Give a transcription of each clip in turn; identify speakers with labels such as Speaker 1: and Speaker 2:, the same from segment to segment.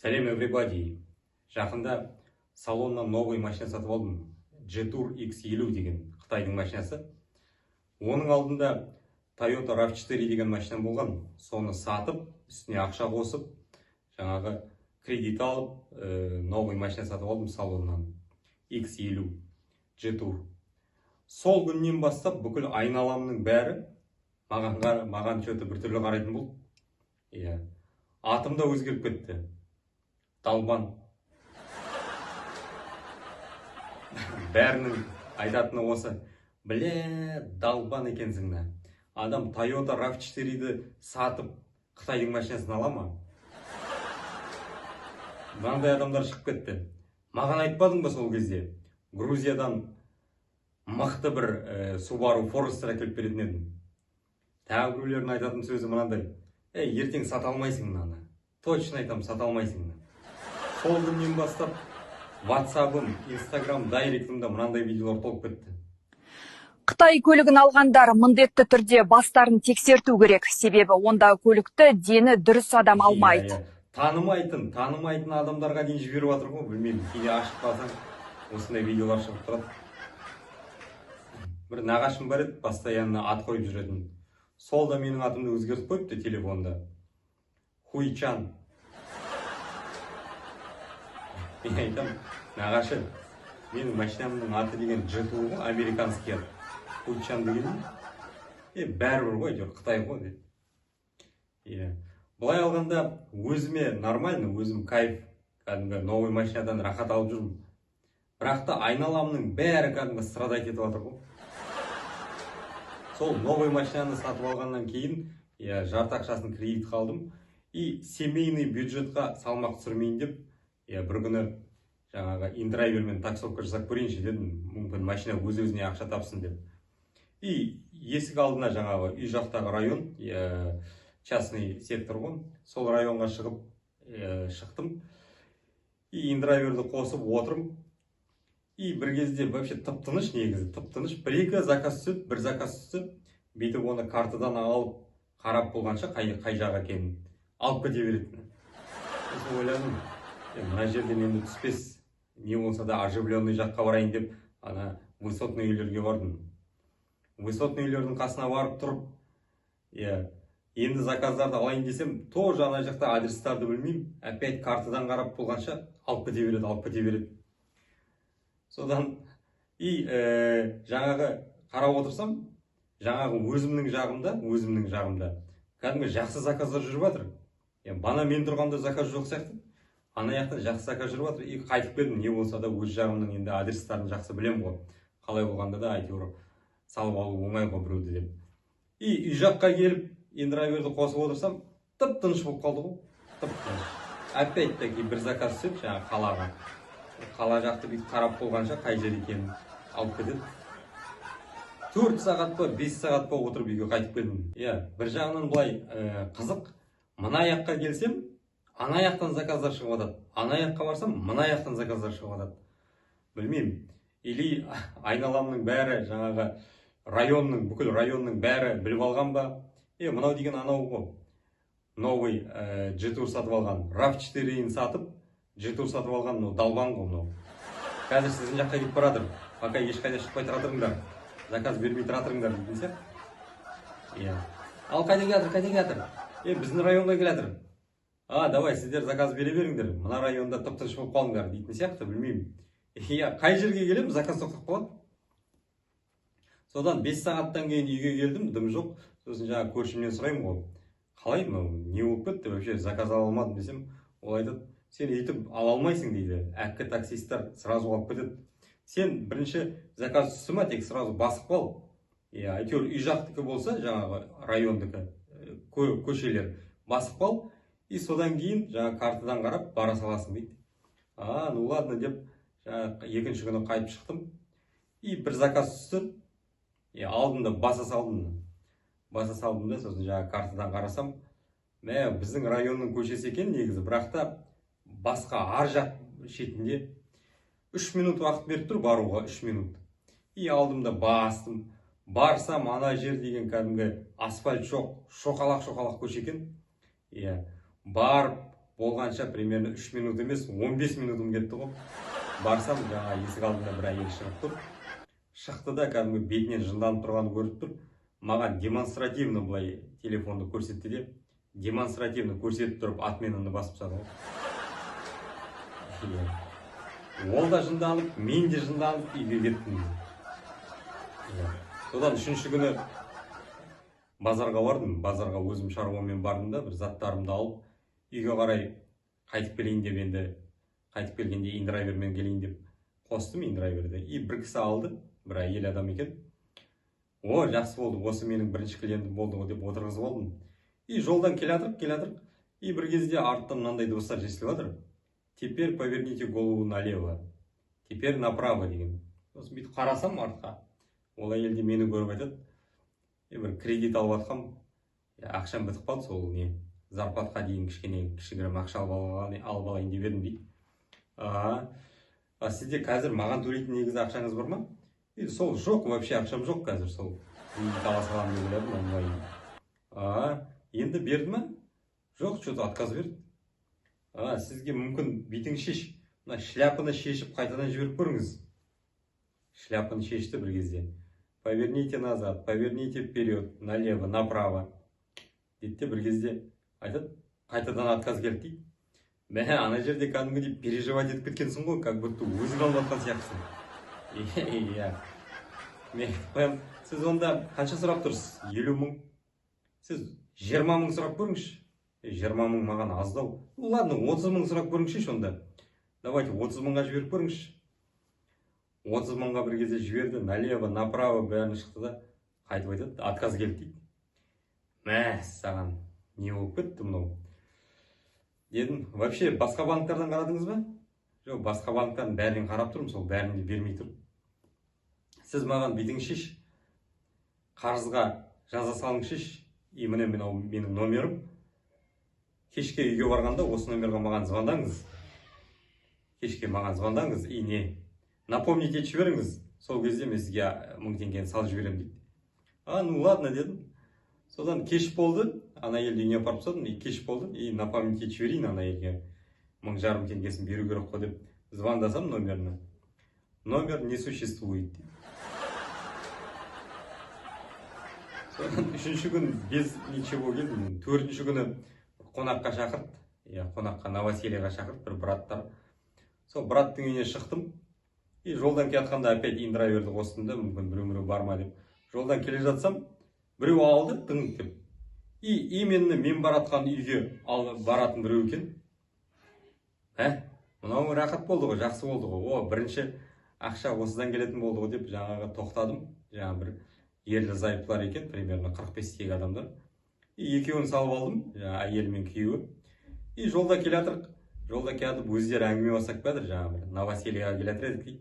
Speaker 1: Сәлем everybody. Жақында салоннан новый машина сатып алдым. Jetour X50 деген Қытайдың машинасы. Оның алдында Toyota RAV4 деген машина болған. Соны сатып, үстіне ақша қосып, жаңағы кредит алып, новый машина сатып алдым салоннан. X50 Jetour. Сол күннен бастап бүкіл айналамның бәрі маған что-то бір түрлі қарайтын болды. Атым да өзгеріп кетті. Далбан. Бәрінің айтатыны осы. Далбан екенсің да. Адам Toyota RAV4-ді сатып Қытайдың машинасын ала ма? Мынандай адамдар шығып кетті. Маған айтпадың ба сол кезде? Грузиядан мықты бір Subaru Forester әкеліп беретін едім. Тағы біреулердің айтатын сөзі мынандай. Ертең сата алмайсың мынаны. Точно айтам, сата алмайсың. Сол күннен бастап WhatsApp-ым, Instagram, дайректімде мынандай видеолар толып кетті.
Speaker 2: Қытай көлігін алғандар міндетті түрде бастарын тексерту керек. Себебі онда көлікті дені дұрыс адам алмайды.
Speaker 1: Танымайтын адамдарға дейін жіберіп жатыр ғой, білмеймін. Кейде ашып қалсаң, осындай видеолар шығып тұрады. Бір нағашым бар еді, постоянно ат қойып жүретін. Сол да менің атымды өзгертіп қойыпты телефонда. Хуйчан. Мен айтам, нағашы, менің машинамның аты деген Jetour ғой, американский ат. Хуйчан деген. Бәрібір ғой, Қытай ғой дейді. Бұлай алғанда өзіме нормально, өзім кайф, кәдімгі новый машинадан рахат алып жүрмін. Бірақ та айналамның бәрі кәдімгі страдать етіп жатыр ғой. Сол новый машинаны сатып алғаннан кейін, жарты ақшасын кредит қалдым. И семейный бюджетқа салмақ түсірмейін деп, бір күні жаңағы индрайвермен таксовка жасап көрейінші дедім, мүмкін машина өз-өзіне ақша тапсын деп. И есік алдына жаңағы үй жақтағы район, частный сектор ғой, сол районға шықтым. И индрайверді қосып отырым. И бір кезде вообще тып-тыныш негізі, тып-тыныш. Бір-екі заказ түсіп, бір заказ түсіп, бүйтіп оны картадан алып, қарап болғанша қай жағы екенін алып кете беретін. Сосын ойладым, мына жерден енді түспес, не болса да оживленный жаққа барайын деп, ана высотный үйлерге бардым. Высотный үйлердің қасына барып тұрып, енді заказдарды алайын десем, тоже ана жақта адрестарды білмеймін, опять картадан қарап болғанша алып кете береді. Содан жаңағы қарап отырсам, жаңағы өзімнің жағымда кәдімгі жақсы заказдар жүріп жатыр. Бана мен тұрғанда заказ жоқ сияқты, ана жақтан жақсы заказ жүріп жатыр. И қайтып келдім, не болса да өз жағымның енді адрестарын жақсы білем ғой. Қалай болғанда да әйтеуір салып алу оңай ғой біреуді деп. И үй жаққа келіп, индрайверді қосып отырсам, тып-тыныш болып қалды ғой. Тып-тыныш. Опять-таки бір заказ түсіп, жаңағы қалаға. Қала жақты бүйтіп қарап болғанша қай жер екенін алып кетеді. 4 сағат па, 5 сағат па отырып үйге қайтып келдім. Бір жағынан былай қызық. Мына жаққа келсем, ана жақтан заказдар шығып жатады. Ана жаққа барсам, мына жақтан заказдар шығып жатады. Білмеймін. Или айналамның бәрі, жаңағы бүкіл районның бәрі біліп алған ба? Мынау деген анау ғой. Новый Jetour сатып алған. RAV4-ін сатып, Jetour сатып алған, далбан ғой. Қазір сіздің жаққа кетіп барадыр. Пока ешқайда шықпай тұратырыңдар. Заказ бермей тұратырыңдар дейтін сияқты. Ал қайда келатыр? Біздің районға келатыр. Давай, сіздер заказ бере беріңдер. Мына районда тып-тыныш болып қалыңдар дейтін сияқты, білмеймін. Қай жерге келем, заказ тоқтап қалады. Содан 5 сағаттан кейін үйге келдім, дым жоқ. Сосын жаңа көршімнен сұраймын ғой. Қалай, не болып кетті? Вообще заказ ала алмадым десем, ол айтады, сен өйтіп ала алмайсың дейді. Әккі таксисттер сразу алып кетеді. Сен бірінші заказ түсті ма, тек сразу басып қал. Әйтеуір үй жақтікі болса, жаңағы райондікі, көшелер басып қал. И содан кейін жаңа картадан қарап бара саласың дейді. Ну ладно деп, екінші күні қайтып шықтым. И бір заказ түсті. Алдында баса салдым да, сосын жаңа картадан қарасам, біздің районның көшесі екен негізі, бірақ та басқа ар жақ шетінде 3 минут уақыт беріп тұр баруға, 3 минут. И алдымда бастым. Барсам, ана жер деген кәдімгі асфальт жоқ, шоқалақ көше екен. Барып, болғанша примерно 3 минут емес 15 минутым кетті ғой. Барсам жаңа есік алдында бір әйел шығып тұр. Шықты да кәдімгі бетінен жынданып тұрғанын көріп тұр. Маған демонстративно былай телефонды көрсетті де, демонстративно көрсетіп тұрып отменаны басып тастады ғой. Ол да жынданып, мен де жынданып үйге кеттім. Содан үшінші күні базарға бардым. Базарға өзім шаруамен бардым да, бір заттарымды алып, үйге қарай қайтып келейін деп, енді қайтып келгенде индрайвермен келейін деп қостым индрайверді. И бір кісі алды, бір әйел адам екен. О, жақсы болды, осы менің бірінші клиентім болды ғой деп отырғызып алдым. И жолдан келатырық. И бір кезде арттан мынандай дыбыстар естіліп жатыр. Теперь поверните голову налево. Теперь направо деген. Сосын бүйтіп қарасам артқа. Ол әйел де мені көріп айтады. Бір кредит алып жатқам, ақшам бітіп қалды, сол не зарплатқа дейін кішігірім ақша алып алайын деп едім дейді. Сізде қазір маған төлейтін негізі ақшаңыз бар ма? Сол жоқ, вообще ақшам жоқ қазір, сол кредит ала саламын деп ойладым онлайн. Енді берді ма? Жоқ, что-то отказ берді. Сізге мүмкін бүйтің шеш, мына шляпаны шешіп қайтадан жіберіп көріңіз. Шляпаны шешті бір кезде. Поверните назад, поверните вперед, налево, направо. Дейді бір кезде айтады, қайтадан отказ келді дейді. Мә, ана жерде кәдімгідей переживать етіп кеткенсің ғой, как будто өзің алып жатқан сияқтысың. Мен қоям, сіз онда қанша сұрап тұрсыз? 50 мың. Сіз 20 мың сұрап көріңізші. 20 мың маған аздау. Ладно, 30 мың сұрап көріңізші онда. Давайте 30 мыңға жіберіп көріңізші. 30 мыңға бір кезде жіберді, налево, направо бәрін шықты да, қайтып айтады, отказ келді дейді. Мә, саған не болып кетті мынау? Дедім, вообще басқа банктерден қарадыңыз ба? Жоқ, басқа банктердің бәрін қарап тұрмын, сол бәрін де бермей тұр. Сіз маған бүйтіңізші, қарызға жаза салыңызші, и міне менің номерім. Кешке үйге барғанда осы номерға маған звондаңыз. Кешке маған звондаңыз, и не? Напомните етіп жіберіңіз, сол кезде мен сізге 1000 теңгені салып жіберем дейді. Ну ладно дедім. Содан кеш болды, ана елді үйіне апарып тастадым, и кеш болды, и напомнить етіп жіберейін ана елге 1500 теңгесін беру керек қой деп звондасам номеріне. Номер не существует дейді. Содан үшінші күн без ничего келдім. Төртінші күні қонаққа шақырды, қонаққа новосельеға шақырды бір браттар. Сол браттың үйіне шықтым. И жолдан келатқанда опять индрайверді қостым да, мүмкін біреу бар ма деп. Жолдан келе жатсам, біреу алды, тыңып деп. И именно мен баратқан үйге баратын біреу екен. Мынау рақат болды ғой, жақсы болды ғой. Бірінші ақша осыдан келетін болды ғой деп жаңағы тоқтадым. Жаңа бір ерлі зайыптылар екен, примерно 45-тегі адамдар. И екеуін салып алдым, әйелі мен күйеуі. И жолда келатырық. Жолда келатып өздері әңгіме бастап келатыр, жаңа бір новосельеға келатыр едік дейді.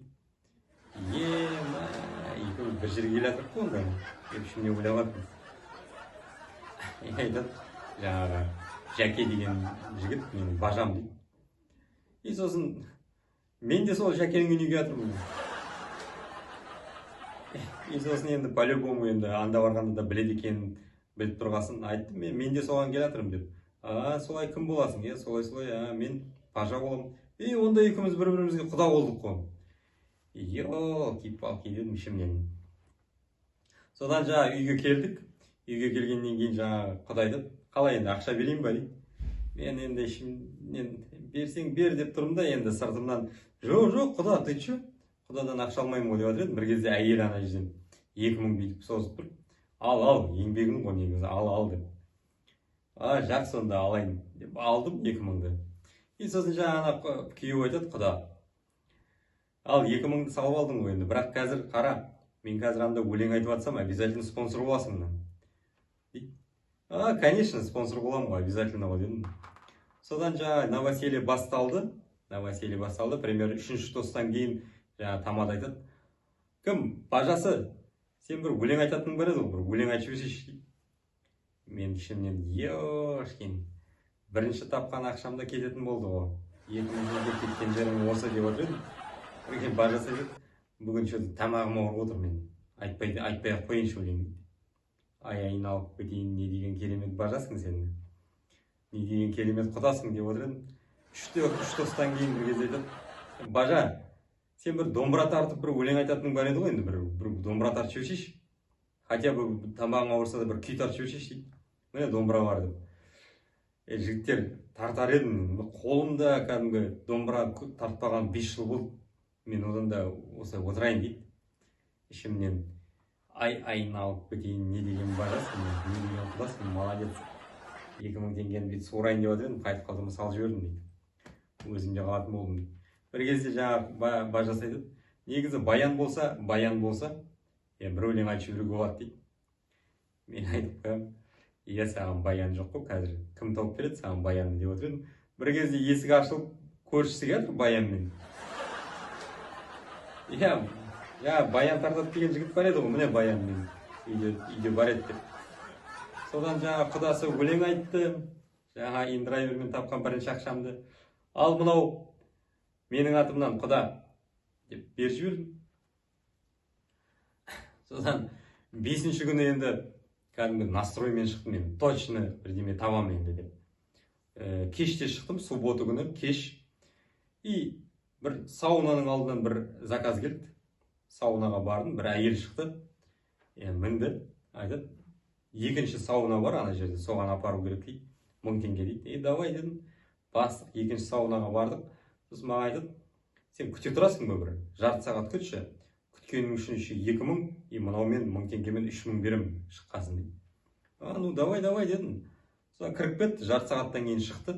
Speaker 1: Екеуіміз бір жерге келатырық қой онда. Ішімде ойлап жатырмыз. Айтады, жаңағы Жәке деген жігіт менің бажам дейді. И сосын мен де сол Жәкенің үйіне келатырмын. И сосын енді по-любому енді анда барғанда да біледі екенін біліп тұрғасын айттым, мен де соған келатырмын деп. Солай кім боласың? Солай, мен пажа боламын. И онда екеуміз бір-бірімізге құда болдық қой. Елки-палки дедім ішімнен. Содан жаңа үйге келдік. Үйге келгеннен кейін жаңа құда айтады, қалай енді ақша берейін ба дейді. Мен енді ішімнен берсең бер деп тұрмын да, енді сыртымнан жоқ, құда, ты че? Құдадан ақша алмаймын ғой деп жатыр едім. Бір кезде әйел ана жерден 2000 бүйтіп созып тұр. Ал, еңбегің ғой негізі, ал деп. Жақсы онда алайын деп алдым 2000-ды. И сосын жаңа күйеуі айтады, құда. Ал 2000-ды салып алдың ғой енді, бірақ қазір қара, мен қазір анда өлең айтып жатсам, обязательно спонсор боласың мына. Конечно, спонсор боламын ғой, обязательно ғой дедім. Содан жаңа новоселье басталды, примерно 3-ші тостан кейін жаңа тамада айтады. Кім, бажасы, сен бір өлең айтатының бар еді ғой, бір өлең айтып жіберсейші дейді. Мен ішімнен, ешкин, бірінші тапқан ақшамда кететін болды ғой. 2000-де кеткен жерім осы деп отыр едім. Бірген бажасы еді, бүгін шөді тамағым ауырып отыр мен. Айтпай-ақ қойыншы өлең дейді. Айналып кетейін, не деген керемет бажасың сен. не деген керемет құдасың деп отыр едім. Үш достан кейін бір кезде айтады, бажа, сен бір домбыра тартып бір өлең айтатының бар еді ғой, енді бір домбыра тартып жібершейші. Хотя бы тамағың ауырса да бір күй тартып жібершейші дейді. Міне домбыра бар деп. Жігіттер тартар едім, қолымда кәдімгі домбыра тартпаған 5 жыл болды. Мен одан да осылай отырайын дейді. Ішімнен айналып кетейін, не деген бажасың, не деген құдасың, молодец. 2000 теңгені бүйтіп суырайын деп отыр едім, қайтып қалдым, салып жібердім дейді. Өзім де қалатын болдым дейді. Бір кезде жаңағы бажас айтады, негізі баян болса, бір өлең айтып жіберуге болады дейді. Мен айтып қоямын, иә, саған баян жоқ қой, қазір кім тауып береді саған баянды деп отыр едім. Бір кезде есік ашылып, көршісі келді баянмен. Иә, баян тартады деген жігіт бар еді ғой, міне баянмен үйде бар еді деп. Содан жаңа құдасы өлең айтты, жаңа индрайвермен тапқан бірінші ақшамды. Ал мынау менің атымнан құда деп беріп жібердім. Содан 5-ші күні енді кәдімгі настроймен шықтым, мен точно бірдеме табам енді деп. Кеште шықтым, суббота күні кеш. И бір саунаның алдынан бір заказ келді. Саунаға бардым, бір әйел шықты. Мінді, айтады, екінші сауна бар ана жерде, соған апару керек дейді. 1000 теңге дейді. Давай дедім. Бастық, екінші саунаға бардық. Сосын маған айтады, сен күте тұрасың ба бір? Жарты сағат күтші. Күткенің үшін 2000, и мынаумен 1000 теңгемен 3000 беремін шыққасын дейді. Ну давай дедім. Содан кіріп кетті, жарты сағаттан кейін шықты.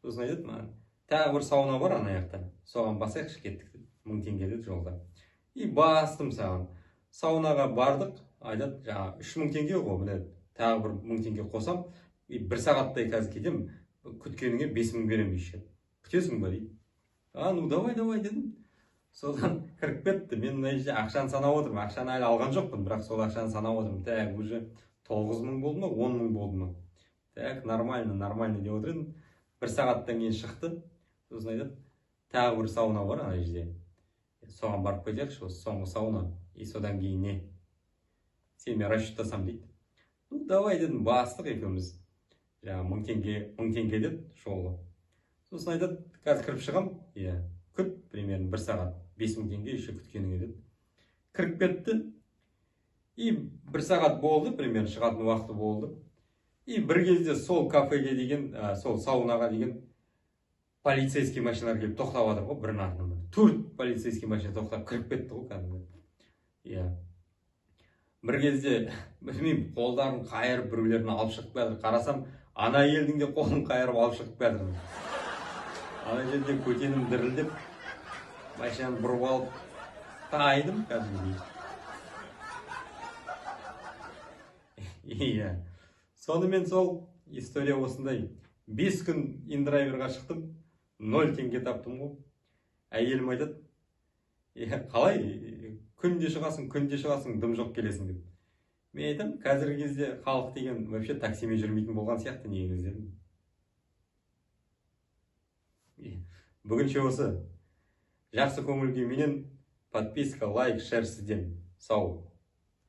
Speaker 1: Сосын айтады маған, тағы бір сауна бар ана жақта. Соған басайықшы, кеттік деді. 1000 теңге деді жолда. И бастым саған. Саунаға бардық, айтады, жаңа 3000 теңге ғой, міне тағы бір 1000 теңге қосам, и бір сағаттай қазір кетем, күткеніңе 5000 беремін дейді. Күтесің ба дейді. Ну давай дедім. Содан кіріп кетті. Мен мына жерде ақшаны санап отырмын. Ақшаны әлі алған жоқпын, бірақ сол ақшаны санап отырмын. Так, уже 9000 болды ма, 10000 болды ма? Так, нормально деп отыр едім. Бір сағаттан кейін шықты. Сосын айтады, тағы бір сауна бар ана жерде. Соған барып кетейікші, осы соңғы сауна. И содан кейін не? Сен мен расчеттасам дейді. Ну давай дедім, бастық екеуміз. Жаңа 1000 теңге деді жолы. Сосын айтады, қазір кіріп шығам, күт, примерно 1 сағат, 5000 теңге еще күткеніңе деді. Кіріп кетті, и 1 сағат болды, примерно шығатын уақыты болды. И бір кезде сол кафеге деген, сол саунаға деген полицейский машиналар келіп тоқтап жатыр ғой, бірінің артынан. 4 полицейский машина тоқтап кіріп кетті ғой кәдімгі. Бір кезде, білмеймін, қолдарын қайырып біреулерін алып шығып келді. Қарасам, ана елдің де қолын қайырып алып шығып келді. Ана жерде көтенім дірілдеп, машинаны бұрып алып, тайдым кәдімгі. Сонымен сол история осындай. 5 күн индрайверға шықтым, 0 теңге таптым ғой. Әйелім айтады, қалай, күнде шығасың, дым жоқ келесің деп. Мен айтам, қазіргі кезде халық деген вообще таксимен жүрмейтін болған сияқты негізі. Бүгінше осы. Жақсы көңіл күйменен подписка, лайк, шер сізден. Сау.